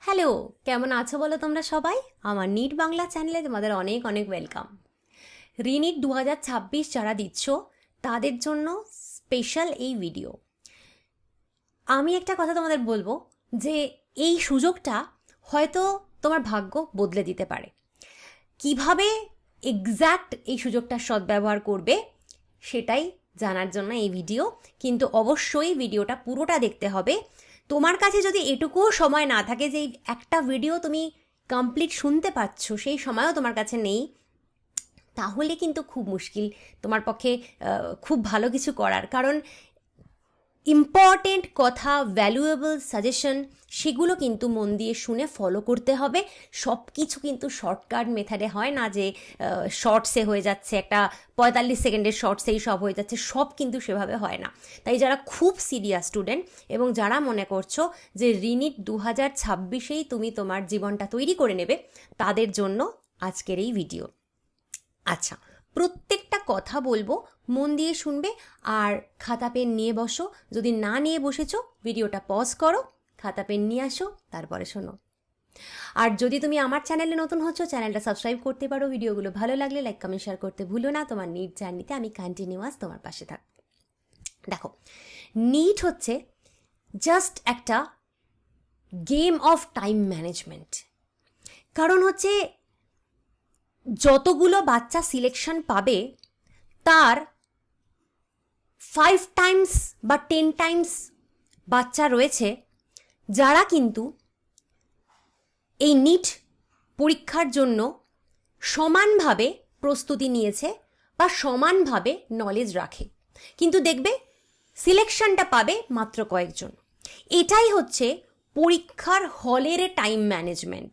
Hello, কেমন আছো বলো তোমরা সবাই? আমার নিট বাংলা চ্যানেলে তোমাদের অনেক অনেক ওয়েলকাম। রিনিট 2026 যারা দিচ্ছ তাদের জন্য স্পেশাল এই ভিডিও। আমি একটা কথা তোমাদের বলবো যে এই সুযোগটা হয়তো তোমার ভাগ্য বদলে দিতে পারে। কিভাবে এক্স্যাক্ট এই সুযোগটার সদ্ব্যবহার করবে সেটাই জানার জন্য এই ভিডিও। কিন্তু অবশ্যই ভিডিওটা পুরোটা দেখতে হবে। তোমার কাছে যদি এটুকুও সময় না থাকে যে একটা ভিডিও তুমি কমপ্লিট শুনতে পাচ্ছ, সেই সময়ও তোমার কাছে নেই, তাহলে কিন্তু খুব মুশকিল তোমার পক্ষে খুব ভালো কিছু করার। কারণ ইম্পর্টেন্ট কথা, ভ্যালুয়েবল সাজেশন, সেগুলো কিন্তু মন দিয়ে শুনে ফলো করতে হবে। সব কিছু কিন্তু শর্টকাট মেথডে হয় না যে শর্টসে হয়ে যাচ্ছে, একটা 45 সেকেন্ডের শর্টসেই সব হয়ে যাচ্ছে, সব কিন্তু সেভাবে হয় না। তাই যারা খুব সিরিয়াস স্টুডেন্ট এবং যারা মনে করছো যে রিনিট 2026-এই তুমি তোমার জীবনটা তৈরি করে নেবে, তাদের জন্য আজকের এই ভিডিও। আচ্ছা, প্রত্যেকটা কথা বলবো, মন দিয়ে শুনবে আর খাতা পেন নিয়ে বসো। যদি না নিয়ে বসেছো, ভিডিওটা পজ করো, খাতা পেন নিয়ে আসো, তারপরে শোনো। আর যদি তুমি আমার চ্যানেলে নতুন হচ্ছ, চ্যানেলটা সাবস্ক্রাইব করতে পারো। ভিডিওগুলো ভালো লাগলে লাইক কমেন্ট শেয়ার করতে ভুলো না। তোমার নিট জার্নিতে আমি কন্টিনিউয়াস তোমার পাশে থাকব। দেখো, নিট হচ্ছে জাস্ট একটা গেম অফ টাইম ম্যানেজমেন্ট। কারণ হচ্ছে যতগুলো বাচ্চা সিলেকশন পাবে তার 5 টাইমস বা 10 টাইমস বাচ্চা রয়েছে যারা কিন্তু এই নিট পরীক্ষার জন্য সমানভাবে প্রস্তুতি নিয়েছে বা সমানভাবে নলেজ রাখে, কিন্তু দেখবে সিলেকশনটা পাবে মাত্র কয়েকজন। এটাই হচ্ছে পরীক্ষার হলের টাইম ম্যানেজমেন্ট।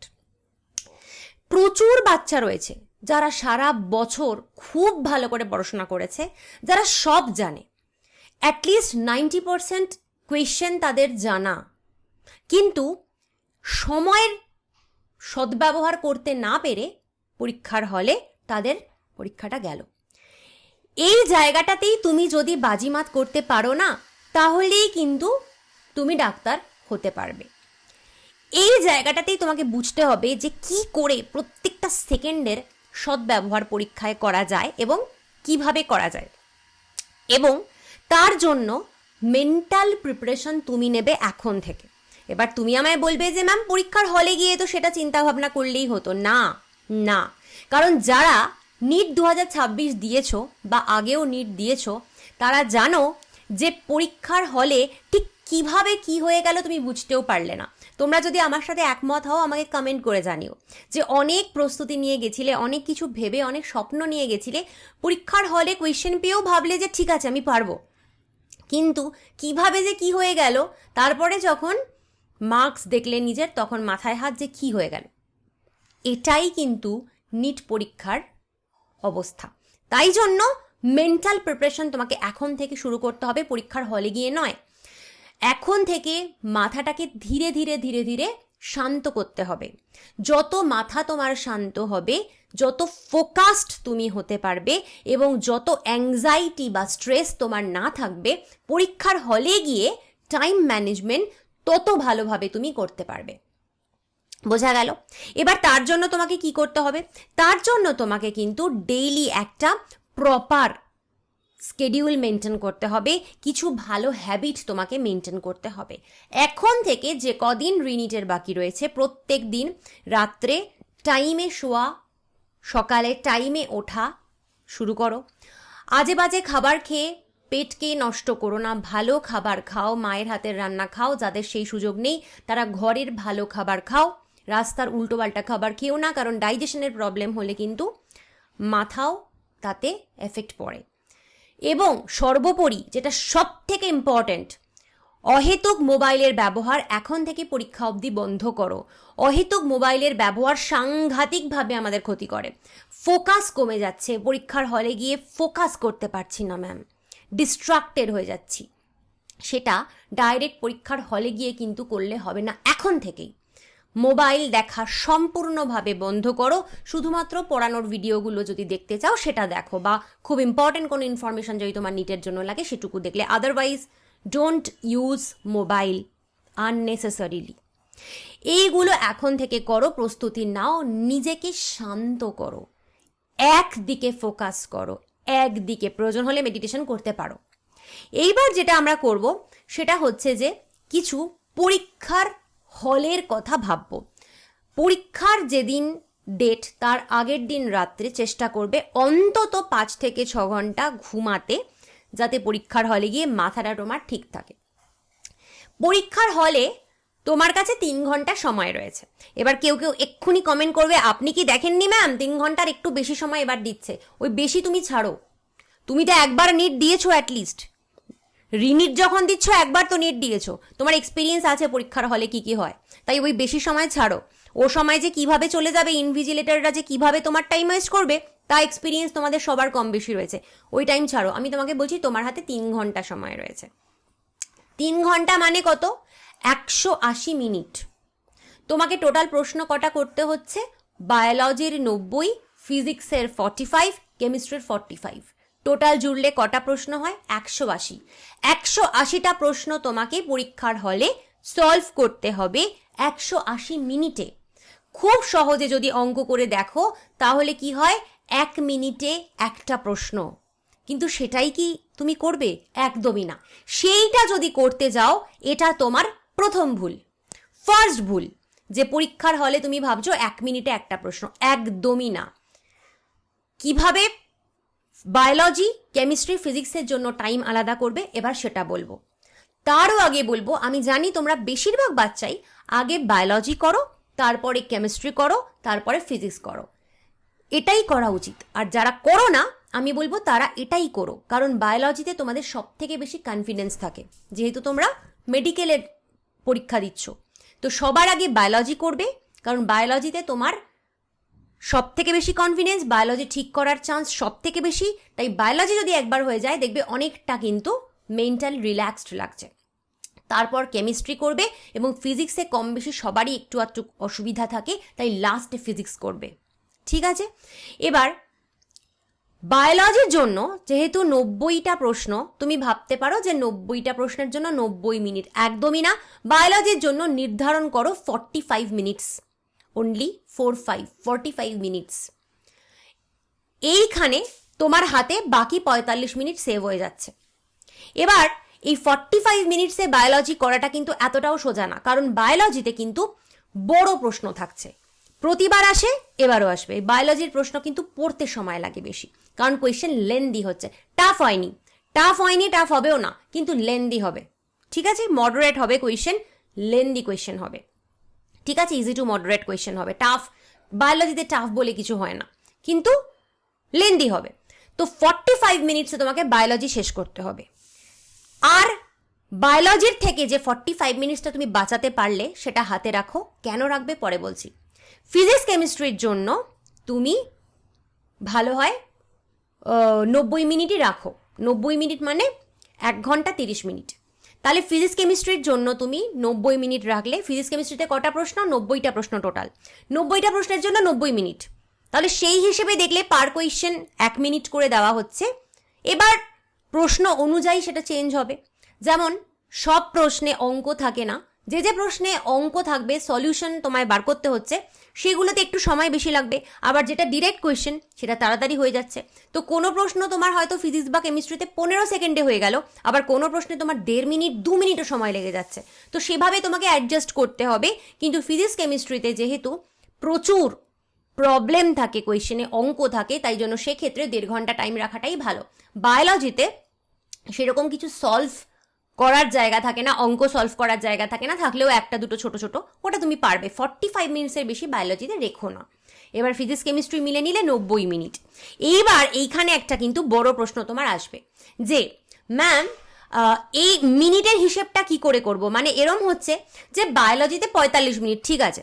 প্রচুর বাচ্চা রয়েছে যারা সারা বছর খুব ভালো করে পড়াশোনা করেছে, যারা সব জানে, অ্যাটলিস্ট 90% কোয়েশ্চেন তাদের জানা, কিন্তু সময়ের সদ্ব্যবহার করতে না পেরে পরীক্ষার হলে তাদের পরীক্ষাটা গেল। এই জায়গাটাতেই তুমি যদি বাজিমাত করতে পারো না, তাহলেই কিন্তু তুমি ডাক্তার হতে পারবে। এই জায়গাটাতেই তোমাকে বুঝতে হবে যে কি করে প্রত্যেকটা সেকেন্ডের সদ্ব্যবহার পরীক্ষায় করা যায় এবং কিভাবে করা যায়, এবং তার জন্য মেন্টাল প্রিপারেশন তুমি নেবে এখন থেকে। এবার তুমি আমায় বলবে যে ম্যাম, পরীক্ষার হলে গিয়ে তো সেটা চিন্তা ভাবনা করলেই হতো। না না, কারণ যারা নিট 2026 দিয়েছো বা আগেও নিট দিয়েছো, তারা জানো যে পরীক্ষার হলে ঠিক কিভাবে কি হয়ে গেল তুমি বুঝতেও পারলে না। তোমরা যদি আমার সাথে একমত হও, আমাকে কমেন্ট করে জানিও যে অনেক প্রস্তুতি নিয়ে গেছিলে, অনেক কিছু ভেবে, অনেক স্বপ্ন নিয়ে গেছিলে, পরীক্ষার হলে কোয়েশ্চেন পেয়েও ভাবলে যে ঠিক আছে আমি পারবো, কিন্তু কিভাবে যে কি হয়ে গেল, তারপরে যখন মার্কস দেখলে নিজের, তখন মাথায় হাত যে কি হয়ে গেল। এটাই কিন্তু নিট পরীক্ষার অবস্থা। তাই জন্য মেন্টাল প্রিপারেশন তোমাকে এখন থেকে শুরু করতে হবে, পরীক্ষার হলে গিয়ে নয়। এখন থেকে মাথাটাকে ধীরে ধীরে ধীরে ধীরে শান্ত করতে হবে। যত মাথা তোমার শান্ত হবে, যত ফোকাসড তুমি হতে পারবে এবং যত অ্যাংজাইটি বা স্ট্রেস তোমার না থাকবে, পরীক্ষার হলে গিয়ে টাইম ম্যানেজমেন্ট তত ভালোভাবে তুমি করতে পারবে। বোঝা গেল? এবার তার জন্য তোমাকে কি করতে হবে? তার জন্য তোমাকে কিন্তু ডেইলি একটা প্রপার স্কেডিউল মেনটেন করতে হবে, কিছু ভালো হ্যাবিট তোমাকে মেনটেন করতে হবে। এখন থেকে যে কদিন রিনিটের বাকি রয়েছে, প্রত্যেক দিন রাত্রে টাইমে শোয়া, সকালে টাইমে ওঠা শুরু করো। আজে বাজে খাবার খেয়ে পেটকে নষ্ট করো না, ভালো খাবার খাও, মায়ের হাতের রান্না খাও। যাদের সেই সুযোগ নেই তারা ঘরের ভালো খাবার খাও, রাস্তার উল্টোপাল্টা খাবার খেও না, কারণ ডাইজেশনের প্রবলেম হলে কিন্তু মাথাও তাতে এফেক্ট পড়ে। এবং সর্বোপরি যেটা সব থেকে ইম্পর্ট্যান্ট, অহেতুক মোবাইলের ব্যবহার এখন থেকে পরীক্ষা অবধি বন্ধ করো। অহেতুক মোবাইলের ব্যবহার সাংঘাতিকভাবে আমাদের ক্ষতি করে। ফোকাস কমে যাচ্ছে, পরীক্ষার হলে গিয়ে ফোকাস করতে পারছি না ম্যাম, ডিস্ট্রাক্টেড হয়ে যাচ্ছি, সেটা ডাইরেক্ট পরীক্ষার হলে গিয়ে কিন্তু করলে হবে না। এখন থেকেই মোবাইল দেখা সম্পূর্ণভাবে বন্ধ করো। শুধুমাত্র পড়ানোর ভিডিওগুলো যদি দেখতে চাও সেটা দেখো, বা খুব ইম্পর্টেন্ট কোনো ইনফরমেশন যদি তোমার নিটের জন্য লাগে সেটুকু দেখলে। Otherwise don't use mobile unnecessarily. এইগুলো এখন থেকে করো, প্রস্তুতি নাও, নিজেকে শান্ত করো, একদিকে ফোকাস করো, একদিকে, প্রয়োজন হলে মেডিটেশন করতে পারো। এইবার যেটা আমরা করব সেটা হচ্ছে যে কিছু পরীক্ষার হলের কথা ভাববো। পরীক্ষার যেদিন ডেট তার আগের দিন রাত্রে চেষ্টা করবে অন্তত 5 থেকে 6 ঘন্টা ঘুমাতে, যাতে পরীক্ষার হলে গিয়ে মাথাটা তোমার ঠিক থাকে। পরীক্ষার হলে তোমার কাছে 3 ঘন্টা সময় রয়েছে। এবার কেউ কেউ এক্ষুনি কমেন্ট করবে, আপনি কি দেখেননি ম্যাম 3 ঘন্টার একটু বেশি সময় এবার দিচ্ছে। ওই বেশি তুমি ছাড়ো, তুমি তো একবার নিট দিয়েছো, অ্যাটলিস্ট রিনিট যখন দিচ্ছ একবার তো নেট দিয়েছো, তোমার এক্সপিরিয়েন্স আছে পরীক্ষার হলে কি কি হয়, তাই ওই বেশি সময় ছাড়ো। ও সময় যে কিভাবে চলে যাবে, ইনভিজিলেটররা যে কিভাবে তোমার টাইম ওয়েস্ট করবে, তা এক্সপিরিয়েন্স তোমাদের সবার কম বেশি রয়েছে, ওই টাইম ছাড়ো। আমি তোমাকে বলছি তোমার হাতে 3 ঘন্টা সময় রয়েছে। 3 ঘন্টা মানে কত? 180 মিনিট। তোমাকে টোটাল প্রশ্ন কটা করতে হচ্ছে? বায়োলজির 90, ফিজিক্সের 45, কেমিস্ট্রির 45। টোটাল জুড়লে কটা প্রশ্ন হয়? 180। 180টা প্রশ্ন তোমাকে পরীক্ষার হলে সলভ করতে হবে 180 মিনিটে। খুব সহজে যদি অঙ্ক করে দেখো তাহলে কি হয়, 1 মিনিটে একটা প্রশ্ন। কিন্তু সেটাই কি তুমি করবে? একদমই না। সেইটা যদি করতে যাও, এটা তোমার প্রথম ভুল, ফার্স্ট ভুল, যে পরীক্ষার হলে তুমি ভাবছো 1 মিনিটে একটা প্রশ্ন। একদমই না। কিভাবে বায়োলজি, কেমিস্ট্রি, ফিজিক্সের জন্য টাইম আলাদা করবে এবার সেটা বলবো। তারও আগে বলবো, আমি জানি তোমরা বেশিরভাগ বাচ্চাই আগে বায়োলজি করো, তারপরে কেমিস্ট্রি করো, তারপরে ফিজিক্স করো। এটাই করা উচিত। আর যারা করো না, আমি বলবো তারা এটাই করো, কারণ বায়োলজিতে তোমাদের সব থেকে বেশি কনফিডেন্স থাকে, যেহেতু তোমরা মেডিকেলের পরীক্ষা দিচ্ছ। তো সবার আগে বায়োলজি করবে, কারণ বায়োলজিতে তোমার সব থেকে বেশি কনফিডেন্স, বায়োলজি ঠিক করার চান্স সব থেকে বেশি। তাই বায়োলজি যদি একবার হয়ে যায়, দেখবে অনেকটা কিন্তু মেন্টাল রিল্যাক্সড লাগছে। তারপর কেমিস্ট্রি করবে, এবং ফিজিক্সে কম বেশি সবারই একটু একটু অসুবিধা থাকে, তাই লাস্টে ফিজিক্স করবে। ঠিক আছে? এবার বায়োলজির জন্য যেহেতু 90টা প্রশ্ন, তুমি ভাবতে পারো যে 90টা প্রশ্নের জন্য 90 মিনিট। একদমই না। বায়োলজির জন্য নির্ধারণ করো 45 মিনিটস, অনলি 45 মিনিটস। এইখানে তোমার হাতে বাকি 45 মিনিট সেভ হয়ে যাচ্ছে। এবার এই 45 মিনিটসে বায়োলজি করাটা কিন্তু এতটাও সোজা না, কারণ বায়োলজিতে কিন্তু বড় প্রশ্ন থাকছে, প্রতিবার আসে, এবারও আসবে। বায়োলজির প্রশ্ন কিন্তু পড়তে সময় লাগে বেশি, কারণ কোয়েশ্চেন লেন্দি হচ্ছে। টাফ হয়নি, টাফ হবেও না, কিন্তু লেন্দি হবে। ঠিক আছে? মডারেট হবে কোয়েশ্চেন, লেন্দি কোয়েশ্চেন হবে। ঠিক আছে? ইজি টু মডারেট কোয়েশ্চেন হবে। টাফ, বায়োলজিতে টাফ বলে কিছু হয় না, কিন্তু লেন্দি হবে। তো 45 মিনিটসে তোমাকে বায়োলজি শেষ করতে হবে। আর বায়োলজির থেকে যে 45 মিনিটসটা তুমি বাঁচাতে পারলে সেটা হাতে রাখো। কেন রাখবে পরে বলছি। ফিজিক্স কেমিস্ট্রির জন্য তুমি ভালো হয় 90 মিনিটই রাখো। 90 মিনিট মানে 1 ঘন্টা 30 মিনিট। তাহলে ফিজিক্স কেমিস্ট্রির জন্য তুমি 90 মিনিট রাখলে, ফিজিক্স কেমিস্ট্রিতে কটা প্রশ্ন? 90টা প্রশ্ন টোটাল। 90টা প্রশ্নের জন্য 90 মিনিট। তাহলে সেই হিসেবে দেখলে পার কোয়েশ্চেন 1 মিনিট করে দেওয়া হচ্ছে। এবার প্রশ্ন অনুযায়ী সেটা চেঞ্জ হবে। যেমন সব প্রশ্নে অঙ্ক থাকে না, যে যে প্রশ্নে অঙ্ক থাকবে, সলিউশন তোমায় বার করতে হচ্ছে, সেগুলোতে একটু সময় বেশি লাগবে। আবার যেটা ডিরেক্ট কোয়েশ্চেন সেটা তাড়াতাড়ি হয়ে যাচ্ছে। তো কোনো প্রশ্ন তোমার হয়তো ফিজিক্স বা কেমিস্ট্রিতে 15 সেকেন্ডে হয়ে গেল, আবার কোনো প্রশ্নে তোমার 1.5 মিনিট 2 মিনিটও সময় লেগে যাচ্ছে। তো সেভাবে তোমাকে অ্যাডজাস্ট করতে হবে। কিন্তু ফিজিক্স কেমিস্ট্রিতে যেহেতু প্রচুর প্রবলেম থাকে, কোয়েশ্চেনে অঙ্ক থাকে, তাই জন্য সেক্ষেত্রে 1.5 ঘন্টা টাইম রাখাটাই ভালো। বায়োলজিতে সেরকম কিছু সলভ করার জায়গা থাকে না, অঙ্ক সলভ করার জায়গা থাকে না, থাকলেও একটা দুটো ছোট ছোট, ওটা তুমি পারবে। 45 মিনিটসের বেশি বায়োলজিতে রেখো না। এবার ফিজিক্স কেমিস্ট্রি মিলে নিলে 90 মিনিট। এইবার এইখানে একটা কিন্তু বড় প্রশ্ন তোমার আসবে যে ম্যাম এই মিনিটের হিসেবটা কি করে করব? মানে এরম হচ্ছে যে বায়োলজিতে 45 মিনিট, ঠিক আছে,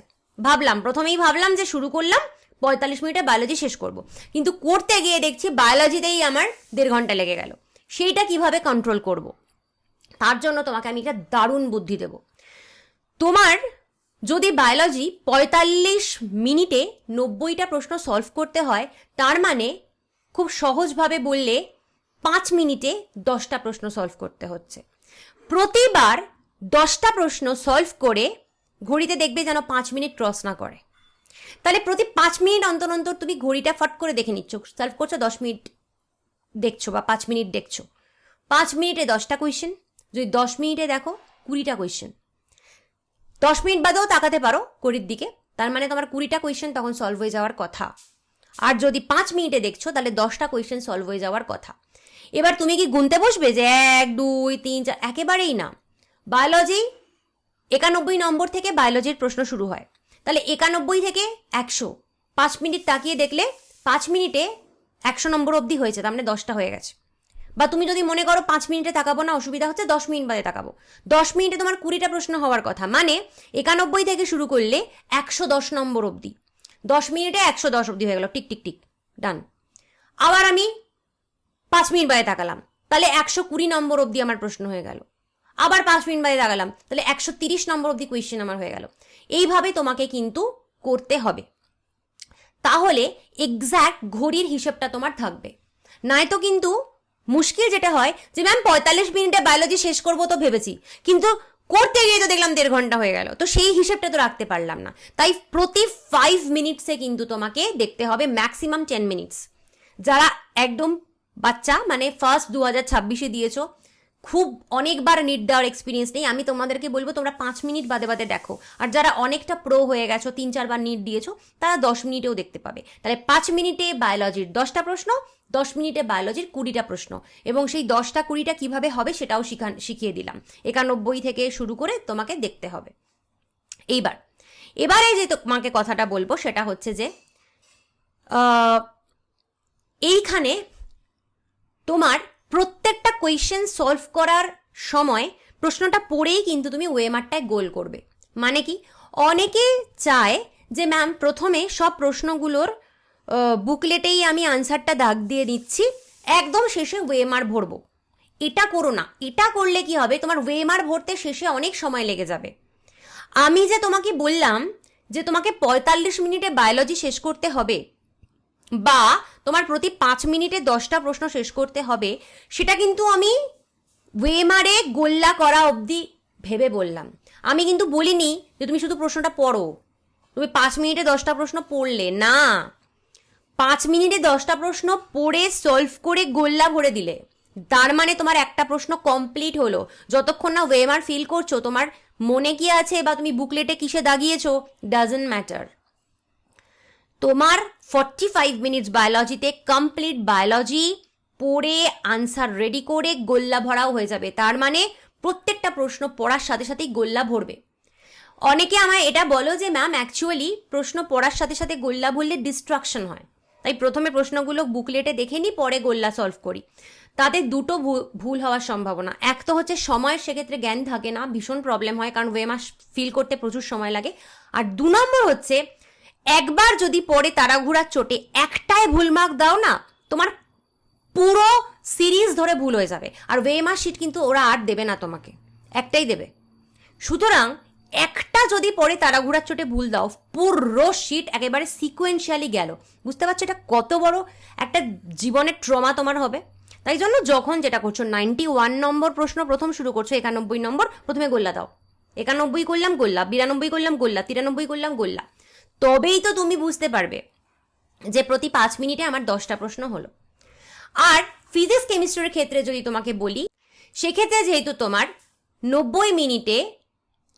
প্রথমেই ভাবলাম যে শুরু করলাম 45 মিনিটে বায়োলজি শেষ করব, কিন্তু করতে গিয়ে দেখছি বায়োলজিতেই আমার 1.5 ঘন্টা লেগে গেল। সেইটা কিভাবে কন্ট্রোল করব? তার জন্য তোমাকে আমি একটা দারুণ বুদ্ধি দেব। তোমার যদি বায়োলজি 45 মিনিটে 90টা প্রশ্ন সলভ করতে হয়, তার মানে খুব সহজভাবে বললে 5 মিনিটে 10টা প্রশ্ন সলভ করতে হচ্ছে। প্রতিবার 10টা প্রশ্ন সলভ করে ঘড়িতে দেখবে যেন 5 মিনিট ক্রস না করে। তাহলে প্রতি 5 মিনিট অন্তর অন্তর তুমি ঘড়িটা ফট করে দেখে নিচ্ছ, সলভ করছো, 10 মিনিট দেখছো বা 5 মিনিট দেখছো, 5 মিনিটে 10টা কোয়েশ্চেন, যদি 10 মিনিটে দেখো 20টা কোয়েশ্চেন, 10 মিনিট বাদেও তাকাতে পারো ঘড়ির দিকে, তার মানে তোমার 20টা কোয়েশ্চেন তখন সলভ হয়ে যাওয়ার কথা। আর যদি 5 মিনিটে দেখছো তাহলে 10টা কোয়েশ্চেন সলভ হয়ে যাওয়ার কথা। এবার তুমি কি গুনতে বসবে যে 1 2 3 4? একেবারেই না। বায়োলজি 91 নম্বর থেকে বায়োলজির প্রশ্ন শুরু হয়, তাহলে 91 থেকে 100, 5 মিনিট তাকিয়ে দেখলে 5 মিনিটে 100 নম্বর অবধি হয়েছে, তার মানে 10টা হয়ে গেছে। বা তুমি যদি মনে করো 5 মিনিটে তাকাবো না, অসুবিধা হচ্ছে, 10 মিনিট বাদে তাকাবো, 10 মিনিটে তোমার 20টা প্রশ্ন হওয়ার কথা, মানে 91 থেকে শুরু করলে 110 নম্বর অবধি, 10 মিনিটে 110 অবধি হয়ে গেল, টিক টিক টিক, ডান। আবার আমি 5 মিনিট বাদে তাকালাম, তাহলে 120 নম্বর অবধি আমার প্রশ্ন হয়ে গেল। আবার 5 মিনিট বাদে তাকালাম, তাহলে 130 নম্বর অবধি কোয়েশ্চেন আমার হয়ে গেল। এইভাবে তোমাকে কিন্তু করতে হবে, তাহলে এক্স্যাক্ট ঘড়ির হিসেবটা তোমার থাকবে। নয়তো কিন্তু মুশকিল যেটা হয় যে ম্যাম 45 মিনিটে বায়োলজি শেষ করবো তো ভেবেছি, কিন্তু করতে গিয়ে তো দেখলাম 1.5 ঘন্টা হয়ে গেল, তো সেই হিসেবটা তো রাখতে পারলাম না। তাই প্রতি 5 মিনিটসে কিন্তু তোমাকে দেখতে হবে ম্যাক্সিমাম 10 মিনিটস। যারা একদম বাচ্চা, মানে ফার্স্ট 2026-এ দিয়েছো, খুব অনেকবার নিট দেওয়ার এক্সপিরিয়েন্স নেই, আমি তোমাদেরকে বলবো তোমরা 5 মিনিট বাদে বাদে দেখো। আর যারা অনেকটা প্রো হয়ে গেছো, 3-4বার নিট দিয়েছো, তারা 10 মিনিটেও দেখতে পাবে। তাহলে 5 মিনিটে বায়োলজির 10টা প্রশ্ন, 10 মিনিটে বায়োলজির 20টা প্রশ্ন, এবং সেই 10টা 20টা কিভাবে হবে সেটাও শিখিয়ে দিলাম। 91 থেকে শুরু করে তোমাকে দেখতে হবে। এবারে যে তোমাকে কথাটা বলবো সেটা হচ্ছে যে এইখানে তোমার প্রত্যেকটা কোয়েশ্চেন সলভ করার সময় প্রশ্নটা পড়েই কিন্তু তুমি ওয়েমারটায় গোল করবে। মানে কি, অনেকে চায় যে ম্যাম প্রথমে সব প্রশ্নগুলোর বুকলেটেই আমি আনসারটা দাগ দিয়ে দিচ্ছি, একদম শেষে ওয়েমার ভরবো। এটা করো না। এটা করলে কি হবে, তোমার ওয়েমার ভরতে শেষে অনেক সময় লেগে যাবে। আমি যে তোমাকে বললাম যে তোমাকে 45 মিনিটে বায়োলজি শেষ করতে হবে, বা তোমার প্রতি 5 মিনিটে 10টা প্রশ্ন শেষ করতে হবে, সেটা কিন্তু আমি ওয়েমারে গোল্লা করা অবধি ভেবে বললাম। আমি কিন্তু বলিনি যে তুমি শুধু প্রশ্নটা পড়ো, তুমি 5 মিনিটে 10টা প্রশ্ন পড়লে না, 5 মিনিটে 10টা প্রশ্ন পড়ে সলভ করে গোল্লা ভরে দিলে তার মানে তোমার একটা প্রশ্ন কমপ্লিট হলো। যতক্ষণ না ওয়েমার ফিল করছো, তোমার মনে কি আছে বা তুমি বুকলেটে কিসে দাগিয়েছো, ডাজন্ট ম্যাটার। তোমার 45 মিনিটস বায়োলজিতে কমপ্লিট বায়োলজি পড়ে আনসার রেডি করে গোল্লা ভরাও হয়ে যাবে। তার মানে প্রত্যেকটা প্রশ্ন পড়ার সাথে সাথেই গোল্লা ভরবে। অনেকে আমায় এটা বলো যে ম্যাম অ্যাকচুয়ালি প্রশ্ন পড়ার সাথে সাথে গোল্লা ভরলে ডিস্ট্রাকশন হয়, তাই প্রথমে প্রশ্নগুলো বুকলেটে দেখে নিই, পরে গোল্লা সলভ করি। তাদের দুটো ভুল হওয়ার সম্ভাবনা। এক তো হচ্ছে সময়ের সেক্ষেত্রে জ্ঞান থাকে না, ভীষণ প্রবলেম হয়, কারণ ওয়েমার ফিল করতে প্রচুর সময় লাগে। আর 2 নম্বর হচ্ছে, একবার যদি পরে তাড়াহুড়ার চোটে একটাই ভুল মার্ক দাও না, তোমার পুরো সিরিজ ধরে ভুল হয়ে যাবে। আর ওয়েমার শিট কিন্তু ওরা আর দেবে না তোমাকে, একটাই দেবে। সুতরাং একটা যদি পরে তাড়াহুড়ার চোটে ভুল দাও, পুরো শিট একেবারে সিকোয়েন্সিয়ালি গেল। বুঝতে পারছো এটা কত বড় একটা জীবনের ট্রমা তোমার হবে? তাই জন্য যখন যেটা করছো, 91 নম্বর প্রশ্ন প্রথম শুরু করছো, 91 নম্বর প্রথমে গোল্লা দাও। 91 করলাম গোল্লা, 92 করলাম গোল্লা, 93 করলাম গোল্লা। তবেই তো তুমি বুঝতে পারবে যে প্রতি 5 মিনিটে আমার 10টা প্রশ্ন হলো। আর ফিজিক্স কেমিস্ট্রির ক্ষেত্রে যদি তোমাকে বলি, সেক্ষেত্রে যেহেতু তোমার 90 মিনিটে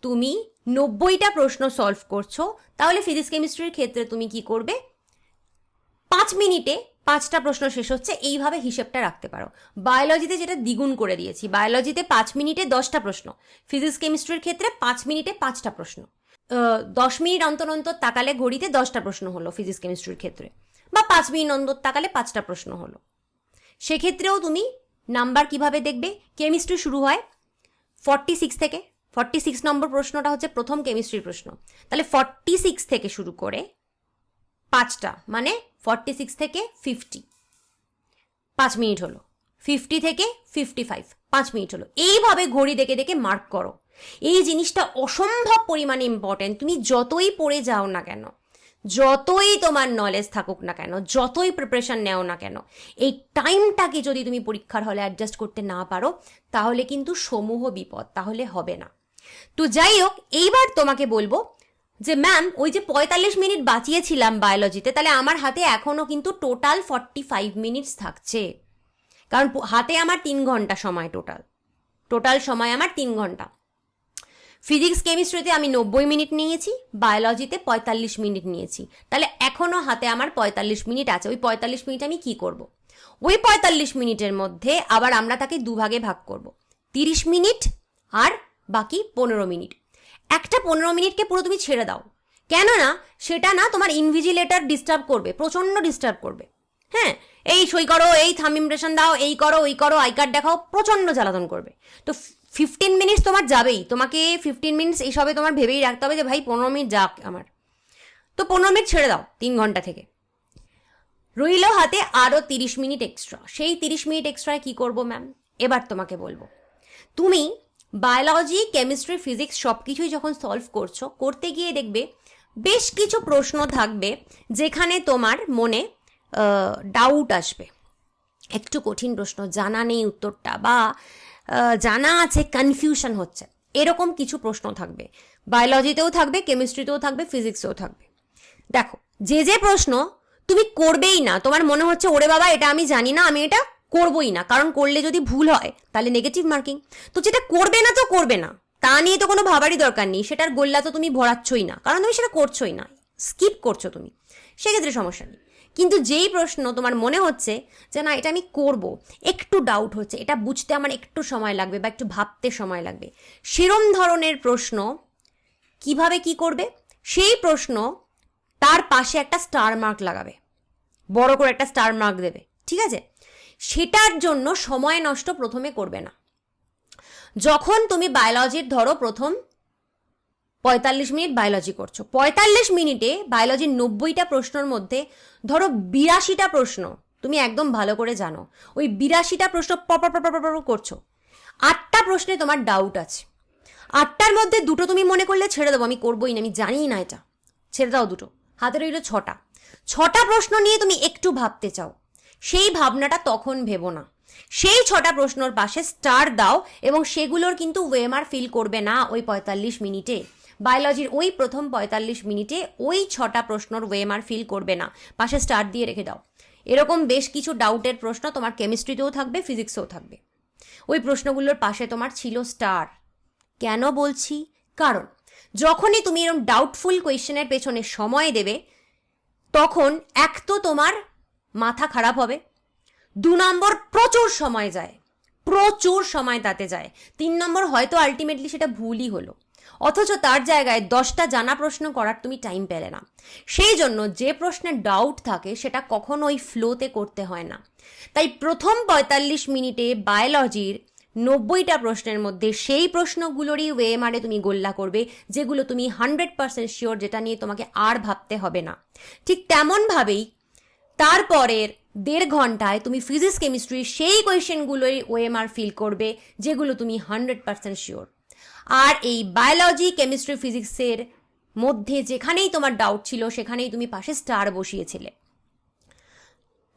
তুমি 90টা প্রশ্ন সলভ করছো, তাহলে ফিজিক্স কেমিস্ট্রির ক্ষেত্রে তুমি কি করবে, 5 মিনিটে 5টা প্রশ্ন শেষ হচ্ছে, এইভাবে হিসেবটা রাখতে পারো। বায়োলজিতে যেটা দ্বিগুণ করে দিয়েছি, বায়োলজিতে 5 মিনিটে 10টা প্রশ্ন, ফিজিক্স কেমিস্ট্রির ক্ষেত্রে 5 মিনিটে 5টা প্রশ্ন। 10 মিনিট অন্তর অন্তর তাকালে ঘড়িতে 10টা প্রশ্ন হলো ফিজিক্স কেমিস্ট্রির ক্ষেত্রে, বা 5 মিনিট অন্তর তাকালে 5টা প্রশ্ন হলো। সেক্ষেত্রেও তুমি নাম্বার কিভাবে দেখবে, কেমিস্ট্রি শুরু হয় 46 থেকে, 46 নম্বর প্রশ্নটা হচ্ছে প্রথম কেমিস্ট্রির প্রশ্ন, তাহলে 46 থেকে শুরু করে 5টা, মানে 46 থেকে 50, 5 মিনিট হলো। 50 থেকে 55, 5 মিনিট হলো। এইভাবে ঘড়ি দেখে দেখে মার্ক করো। এই জিনিসটা অসম্ভব পরিমাণে ইম্পর্টেন্ট। তুমি যতই পড়ে যাও না কেন, যতই তোমার নলেজ থাকুক না কেন, যতই প্রিপারেশন নেও না কেন, এই টাইমটাকে যদি তুমি পরীক্ষার হলে অ্যাডজাস্ট করতে না পারো, তাহলে কিন্তু সমূহ বিপদ, তাহলে হবে না। তো যাই হোক, এইবার তোমাকে বলবো যে ম্যাম ওই যে 45 মিনিট বাঁচিয়েছিলাম বায়োলজিতে, তাহলে আমার হাতে এখনও কিন্তু টোটাল 45 মিনিটস থাকছে, কারণ হাতে আমার 3 ঘন্টা সময়, টোটাল সময় আমার 3 ঘন্টা। ফিজিক্স কেমিস্ট্রিতে আমি 90 মিনিট নিয়েছি, বায়োলজিতে 45 মিনিট নিয়েছি, তাহলে এখনও হাতে আমার 45 মিনিট আছে। ওই 45 মিনিট আমি কি করব? ওই 45 মিনিটের মধ্যে আবার আমরা তাকে দুভাগে ভাগ করব, 30 মিনিট আর বাকি 15 মিনিট। একটা 15 মিনিটকে পুরো তুমি ছেড়ে দাও, কেননা সেটা না তোমার ইনভিজিলেটর ডিস্টার্ব করবে, প্রচণ্ড ডিস্টার্ব করবে। হ্যাঁ, এই সই করো, এই থাম ইমপ্রেশন দাও, এই করো ওই করো, আই কার্ড দেখাও, প্রচণ্ড জ্বালাতন করবে। তো 15 মিনিটস তোমার যাবেই, তোমাকে 15 মিনিটস এইসবে তোমার ভেবেই রাখতে হবে যে ভাই 15 মিনিট যাক আমার। তো 15 মিনিট ছেড়ে দাও 3 ঘন্টা থেকে, রইল হাতে আরও 30 মিনিট এক্সট্রা। সেই 30 মিনিট এক্সট্রায় কী করবো ম্যাম? এবার তোমাকে বলবো, তুমি বায়োলজি, কেমিস্ট্রি, ফিজিক্স সব কিছুই যখন সলভ করছো, করতে গিয়ে দেখবে বেশ কিছু প্রশ্ন থাকবে যেখানে তোমার মনে ডাউট আসবে, একটু কঠিন প্রশ্ন, জানা নেই উত্তরটা, বা জানা আছে কনফিউশন হচ্ছে, এরকম কিছু প্রশ্ন থাকবে। বায়োলজিতেও থাকবে, কেমিস্ট্রিতেও থাকবে, ফিজিক্সেও থাকবে। দেখো, যে প্রশ্ন তুমি করবেই না, তোমার মনে হচ্ছে ওরে বাবা এটা আমি জানি না, আমি এটা করবই না, কারণ করলে যদি ভুল হয় তাহলে নেগেটিভ মার্কিং। তো যেটা করবে না তো করবে না, তা নিয়ে তো কোনো ভাবারই দরকার নেই, সেটার গোল্লা তো তুমি ভরাচ্ছই না, কারণ তুমি সেটা করছোই না, স্কিপ করছো তুমি, সেক্ষেত্রে সমস্যা নেই। কিন্তু যেই প্রশ্ন তোমার মনে হচ্ছে যে না এটা আমি করব, একটু ডাউট হচ্ছে, এটা বুঝতে আমার একটু সময় লাগবে বা একটু ভাবতে সময় লাগবে, সেরম ধরনের প্রশ্ন কিভাবে কি করবে? সেই প্রশ্ন তার পাশে একটা স্টার মার্ক লাগাবে, বড় করে একটা স্টার মার্ক দেবে, ঠিক আছে? সেটার জন্য সময় নষ্ট প্রথমে করবে না। যখন তুমি বায়োলজির ধরো প্রথম 45 মিনিট বায়োলজি করছো, 45 মিনিটে বায়োলজির 90টা প্রশ্নের মধ্যে ধরো 82টা প্রশ্ন তুমি একদম ভালো করে জানো, ওই 82টা প্রশ্ন করছো, 8টা প্রশ্নে তোমার ডাউট আছে, 8টার মধ্যে 2টো তুমি মনে করলে ছেড়ে দেবো, আমি করবোই না, আমি জানিই না এটা, ছেড়ে দাও 2টো, হাতে রইল 6টা প্রশ্ন নিয়ে তুমি একটু ভাবতে চাও, সেই ভাবনাটা তখন ভেবো না, সেই 6টা প্রশ্নর পাশে স্টার দাও, এবং সেগুলোর কিন্তু ওয়েমার ফিল করবে না ওই 45 মিনিটে। বায়োলজির ওই প্রথম 45 মিনিটে ওই 6টা প্রশ্নর ওয়েমার ফিল করবে না, পাশে স্টার দিয়ে রেখে দাও। এরকম বেশ কিছু ডাউটের প্রশ্ন তোমার কেমিস্ট্রিতেও থাকবে, ফিজিক্সেও থাকবে, ওই প্রশ্নগুলোর পাশে তোমার ছিল স্টার। কেন বলছি? কারণ যখনই তুমি এরকম ডাউটফুল কোয়েশ্চেনের পেছনে সময় দেবে, তখন এক তো তোমার মাথা খারাপ হবে, 2 নম্বর প্রচুর সময় যায়, প্রচুর সময় তাতে যায়, 3 নম্বর হয়তো আলটিমেটলি সেটা ভুলই হলো, অথচ তার জায়গায় 10টা জানা প্রশ্ন করার তুমি টাইম পেলে না। সেই জন্য যে প্রশ্নে ডাউট থাকে সেটা কখনোই ফ্লোতে করতে হয় না। তাই প্রথম 45 মিনিটে বায়োলজির 90টা প্রশ্নের মধ্যে সেই প্রশ্নগুলোরই ওয়েমারে তুমি গোল্লা করবে, যেগুলো তুমি 100% শিওর, যেটা নিয়ে তোমাকে আর ভাবতে হবে না। ঠিক তেমনভাবেই তারপরের 1.5 ঘন্টায় তুমি ফিজিক্স কেমিস্ট্রি সেই কোয়েশ্চেনগুলোই ওএমআর ফিল করবে, যেগুলো তুমি 100% শিওর। আর এই বায়োলজি, কেমিস্ট্রি, ফিজিক্সের মধ্যে যেখানেই তোমার ডাউট ছিল সেখানেই তুমি পাশে স্টার বসিয়েছিলে।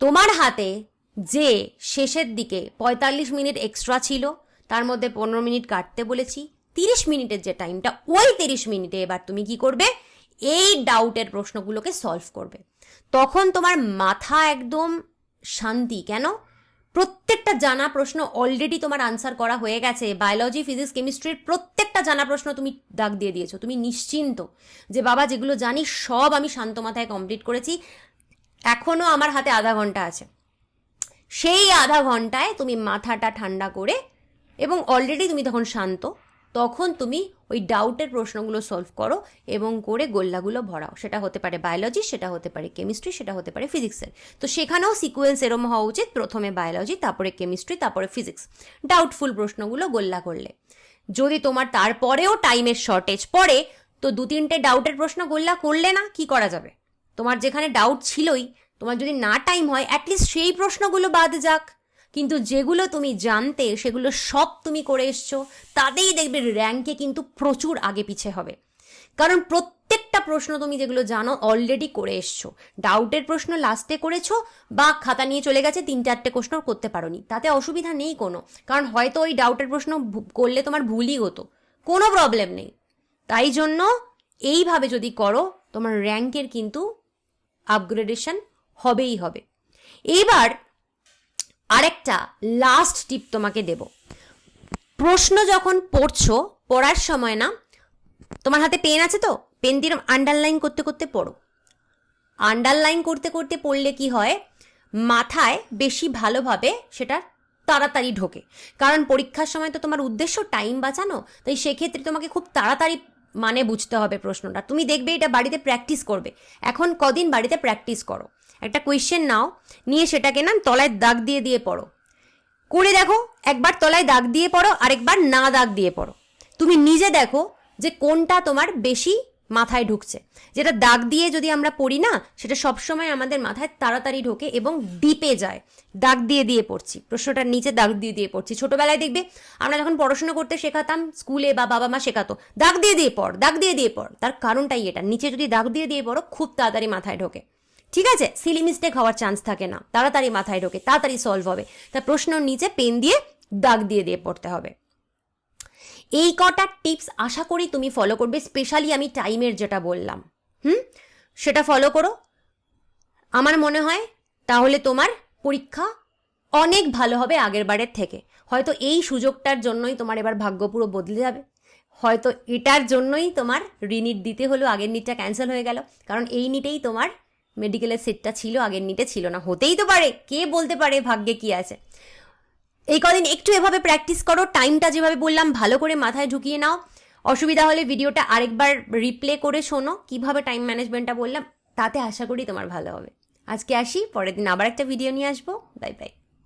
তোমার হাতে যে শেষের দিকে 45 মিনিট এক্সট্রা ছিল, তার মধ্যে 15 মিনিট কাটতে বলেছি, 30 মিনিটের যে টাইমটা, ওই 30 মিনিটে এবার তুমি কি করবে? এই ডাউটের প্রশ্নগুলোকে সলভ করবে। তখন তোমার মাথা একদম শান্তি। কেন? প্রত্যেকটা জানা প্রশ্ন অলরেডি তোমার আনসার করা হয়ে গেছে। বায়োলজি, ফিজিক্স, কেমিস্ট্রির প্রত্যেকটা জানা প্রশ্ন তুমি দাগ দিয়ে দিয়েছো। তুমি নিশ্চিন্ত যে বাবা যেগুলো জানি সব আমি শান্ত মাথায় কমপ্লিট করেছি, এখনও আমার হাতে আধা ঘন্টা আছে। সেই আধা ঘন্টায় তুমি মাথাটা ঠান্ডা করে, এবং অলরেডি তুমি তখন শান্ত, তখন তুমি ওই ডাউটের প্রশ্নগুলো সলভ করো এবং করে গোল্লাগুলো ভরাও। সেটা হতে পারে বায়োলজি, সেটা হতে পারে কেমিস্ট্রি, সেটা হতে পারে ফিজিক্সের। তো সেখানেও সিকোয়েন্স এরম হওয়া উচিত, প্রথমে বায়োলজি, তারপরে কেমিস্ট্রি, তারপরে ফিজিক্স, ডাউটফুল প্রশ্নগুলো গোল্লা করলে। যদি তোমার তারপরেও টাইমের শর্টেজ পড়ে, তো 2-3টে ডাউটের প্রশ্ন গোল্লা করলে না, কি করা যাবে? তোমার যেখানে ডাউট ছিলই, তোমার যদি না টাইম হয়, অ্যাটলিস্ট সেই প্রশ্নগুলো বাদ যাক। কিন্তু যেগুলো তুমি জানতে সেগুলো সব তুমি করে এসছো, তাতেই দেখবে র্যাঙ্কে কিন্তু প্রচুর আগে পিছে হবে। কারণ প্রত্যেকটা প্রশ্ন তুমি যেগুলো জানো অলরেডি করে এসছো। ডাউটের প্রশ্ন লাস্টে করেছো, বা খাতা নিয়ে চলে গেছে 3-4টে প্রশ্ন করতে পারোনি, তাতে অসুবিধা নেই কোনো। কারণ হয়তো ওই ডাউটের প্রশ্ন করলে তোমার ভুলই হতো, কোনো প্রবলেম নেই। তাই জন্য এইভাবে যদি করো তোমার র্যাঙ্কের কিন্তু আপগ্রেডেশন হবেই হবে। এবার আরেকটা লাস্ট টিপ তোমাকে দেব। প্রশ্ন যখন পড়ছো, পড়ার সময় না, তোমার হাতে পেন আছে তো, পেন দিয়ে আন্ডারলাইন করতে করতে পড়ো। আন্ডারলাইন করতে করতে পড়লে কি হয়, মাথায় বেশি ভালোভাবে সেটা তাড়াতাড়ি ঢোকে। কারণ পরীক্ষার সময় তো তোমার উদ্দেশ্য টাইম বাঁচানো, তাই সেক্ষেত্রে তোমাকে খুব তাড়াতাড়ি মানে বুঝতে হবে প্রশ্নটা। তুমি দেখবে এটা বাড়িতে প্র্যাকটিস করবে, এখন কদিন বাড়িতে প্র্যাকটিস করো। একটা কোয়েশ্চেন নাও, নিয়ে সেটাকে না তলায় দাগ দিয়ে দিয়ে পড়ো। করে দেখো, একবার তলায় দাগ দিয়ে পড়ো, আরেকবার না দাগ দিয়ে পড়ো। তুমি নিজে দেখো যে কোনটা তোমার বেশি মাথায় ঢুকছে। যেটা দাগ দিয়ে যদি আমরা পড়ি না, সেটা সবসময় আমাদের মাথায় তাড়াতাড়ি ঢোকে এবং ডিপে যায়। দাগ দিয়ে দিয়ে পড়ছি, প্রশ্নটার নিচে দাগ দিয়ে দিয়ে পড়ছি। ছোটবেলায় দেখবে আমরা যখন পড়াশোনা করতে শেখাতাম স্কুলে বা বাবা মা শেখাতো দাগ দিয়ে দিয়ে পড়, দাগ দিয়ে দিয়ে পড়। তার কারণটাই এটা, নিচে যদি দাগ দিয়ে দিয়ে পড়ো খুব তাড়াতাড়ি মাথায় ঢোকে। ঠিক আছে, সিলি মিস্টেক হওয়ার চান্স থাকে না, তাড়াতাড়ি মাথায় ঢোকে, তাড়াতাড়ি সলভ হবে। তা প্রশ্নর নিচে পেন দিয়ে দাগ দিয়ে দিয়ে পড়তে হবে। এই কটা টিপস আশা করি তুমি ফলো করবে, স্পেশালি আমি টাইমের যেটা বললাম, সেটা ফলো করো। আমার মনে হয় তাহলে তোমার পরীক্ষা অনেক ভালো হবে আগের বারের থেকে। হয়তো এই সুযোগটার জন্যই তোমার এবার ভাগ্য পুরো বদলে যাবে, হয়তো এটার জন্যই তোমার রিনিট দিতে হলো, আগের নিটটা ক্যান্সেল হয়ে গেল। কারণ এই নিটেই তোমার মেডিকেলের সিটটা ছিল, আগের নিটে ছিল না। হতেই তো পারে, কে বলতে পারে ভাগ্যে কি আছে। এই কদিন একটু এভাবে প্র্যাকটিস করো, টাইমটা যেভাবে বললাম ভালো করে মাথায় ঢুকিয়ে নাও। অসুবিধা হলে ভিডিওটা আরেকবার রিপ্লে করে শোনো কিভাবে টাইম ম্যানেজমেন্টটা বললাম, তাতে আশা করি তোমার ভালো হবে। আজকে আসি, পরের দিন আবার একটা ভিডিও নিয়ে আসবো। Bye bye.